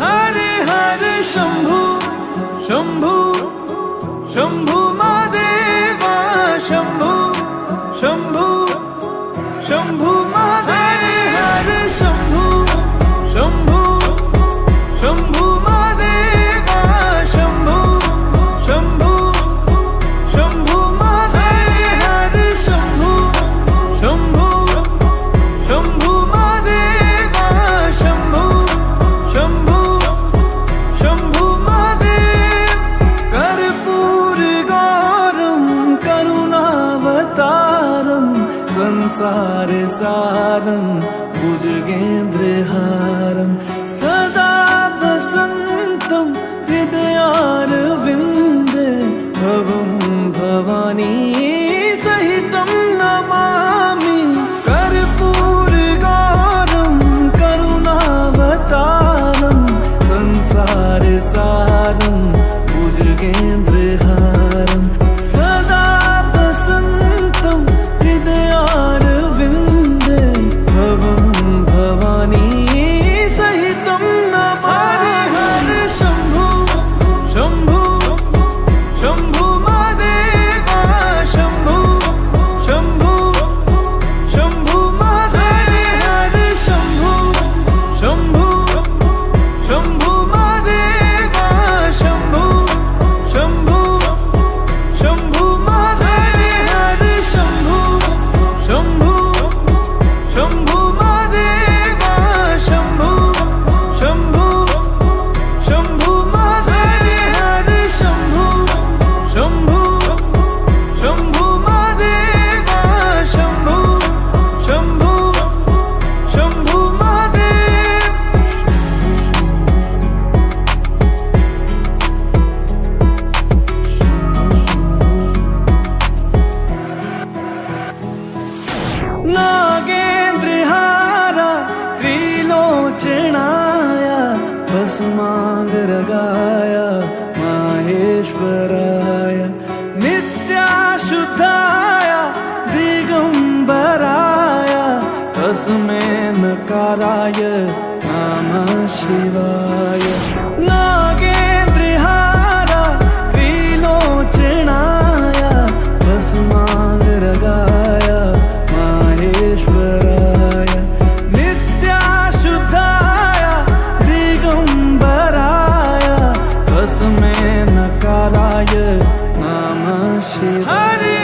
हरे हरे शंभु शंभु शंभु महादेवा शंभु शंभु शंभु महादेव हरे शंभु शंभु शंभु महादेवा शंभु शंभु शंभु महादेव हरे शंभु शंभु शंभु महादेवा शंभु शंभु शंभु महादेव कर्पूर गौरम करुणावतारम संसार सारम भुजगेन्द्रहारम सदा वसन्तं हृदयारविन्दे भवं भवानी सहितं नमामि कर्पूर गौरम करुणावतारम संसार सारम भुजगेन्द्रहारम सदा वसन्तं हृदयारविन्दे भवं भवानी सहितं नमामि हरे शंभु शंभु शंभु महादेवा शंभु शंभु शंभु महादेव हरे शंभु शंभु शंभु महादेवा शंभु शंभु शंभु महादेव हरे शंभु शंभु शंभु महादेवा शंभु शंभु शंभु महादेव हरे शंभु शंभु शंभु महादेवा शंभु शंभु शंभु महादेव नागेन्द्रहारा त्रिलोचनाय भस्मांगरागाय माहेश्वराय नित्याशुद्धाय दिगंबराय तस्मै नकाराय नमः शिवाय नागेन्द्रहारा त्रिलोचनाय भस्मांगरागाय माहेश्वराय नित्याशुद्धाय दिगंबराय तस्मै नकाराय नमः शिवाय हरे